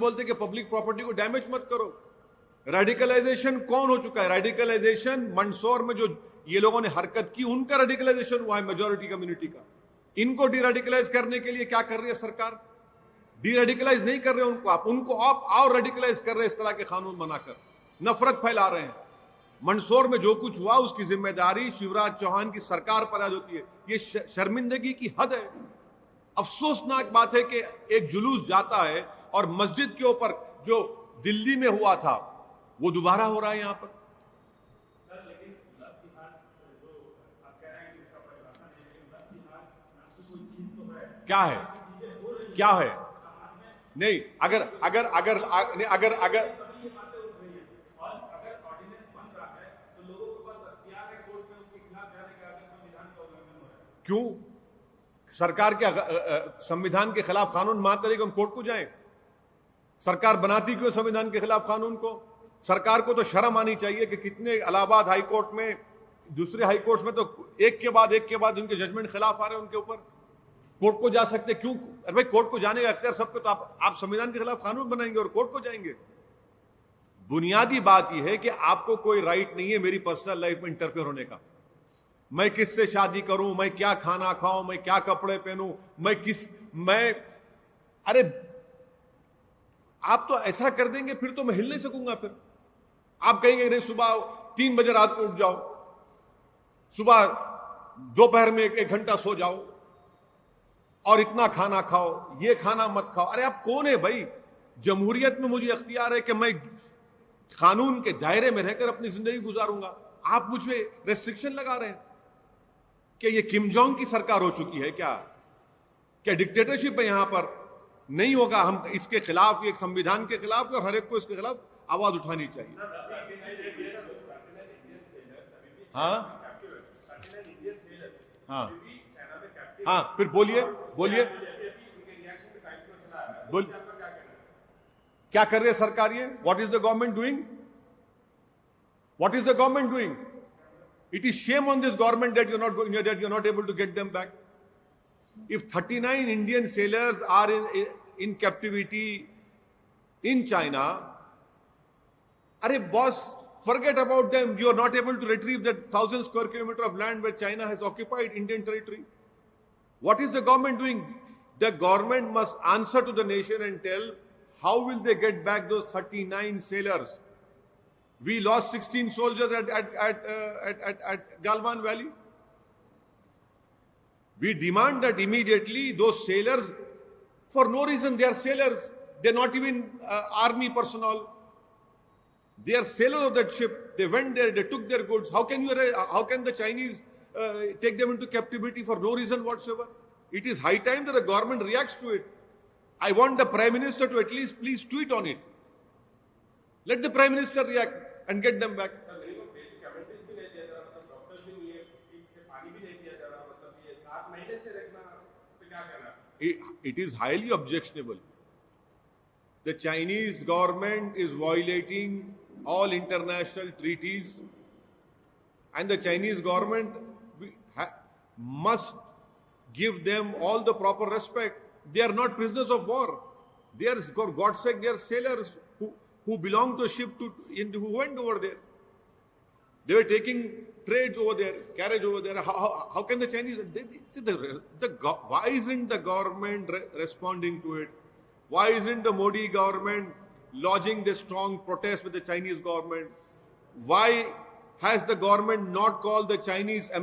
बोलते कि public property को डैमेज मत करो। रेडिकलाइजेशन कौन हो चुका है? रेडिकलाइजेशन मंदसौर में जो ये लोगों ने हरकत की, उनका रेडिकलाइजेशन हुआ है, मेजॉरिटी कम्युनिटी का। इनको डीरेडिकलाइज करने के लिए क्या कर रही है सरकार? डीरेडिकलाइज नहीं कर रहे उनको आप और रेडिकलाइज कर रहे हैं, इस तरह के कानून बनाकर नफरत फैला रहे हैं। मंदसौर में जो कुछ हुआ उसकी जिम्मेदारी शिवराज चौहान की सरकार पर आज होती है। ये शर्मिंदगी की हद है। अफसोसनाक बात है कि एक जुलूस जाता है और मस्जिद के ऊपर जो दिल्ली में हुआ था वो दोबारा हो रहा है यहां पर। क्या है? क्या है? नहीं, अगर अगर अगर अगर अगर, अगर क्यों सरकार के संविधान के खिलाफ कानून मानते रहे कि हम कोर्ट को जाएं? सरकार बनाती क्यों संविधान के खिलाफ कानून को? सरकार को तो शर्म आनी चाहिए कि कितने इलाहाबाद हाई कोर्ट में, दूसरे हाई कोर्ट में तो एक के बाद उनके जजमेंट खिलाफ आ रहे हैं उनके ऊपर। कोर्ट को जा सकते क्यों? अरे भाई, कोर्ट को जाने का अख्तियार सबको, तो आप संविधान के खिलाफ कानून बनाएंगे और कोर्ट को जाएंगे। बुनियादी बात यह है कि आपको कोई राइट नहीं है मेरी पर्सनल लाइफ में इंटरफेयर होने का। मैं किससे शादी करूं, मैं क्या खाना खाऊं, मैं क्या कपड़े पहनूं, अरे आप तो ऐसा कर देंगे फिर तो मैं हिल नहीं सकूंगा। फिर आप कहेंगे नहीं, सुबह 3 बजे रात को उठ जाओ, सुबह दोपहर में 1 घंटा सो जाओ और इतना खाना खाओ, ये खाना मत खाओ। अरे आप कौन है भाई? जमहूरियत में मुझे अख्तियार है कि मैं कानून के दायरे में रहकर अपनी जिंदगी गुजारूंगा। आप मुझ पे रेस्ट्रिक्शन लगा रहे हैं। क्या ये किम जोंग की सरकार हो चुकी है? क्या डिक्टेटरशिप है यहां पर? नहीं होगा। हम इसके खिलाफ, एक संविधान के खिलाफ, और हर एक को इसके खिलाफ आवाज उठानी चाहिए। हाँ हाँ हाँ, फिर बोलिए क्या कर रही है सरकार? ये what is the government doing? What is the government doing? It is shame on this government that you're not able to get them back. If 39 Indian sailors are in captivity in China, अरे boss, forget about them. You are not able to retrieve that 1,000 square kilometer of land where China has occupied Indian territory. What is the government doing? The government must answer to the nation and tell how will they get back those 39 sailors. We lost 16 soldiers at Galwan Valley. We demand that immediately those sailors, for no reason, they are sailors. They're not even army personnel. They are sailors of that ship. They went there, they took their goods. How can the Chinese take them into captivity for no reason whatsoever? It is high time that the government reacts to it. I want the Prime Minister to at least please tweet on it. Let the Prime Minister react and get them back. It is highly objectionable. The Chinese government is violating all international treaties, and the Chinese government must give them all the proper respect. They are not prisoners of war. They are, for God's sake, they are sailors who belong to a ship who went over there. They were taking trades over there, carriage over there. How can the Chinese? Why isn't the government responding to it? Why isn't the Modi government lodging this strong protest with the Chinese government? Why has the government not called the Chinese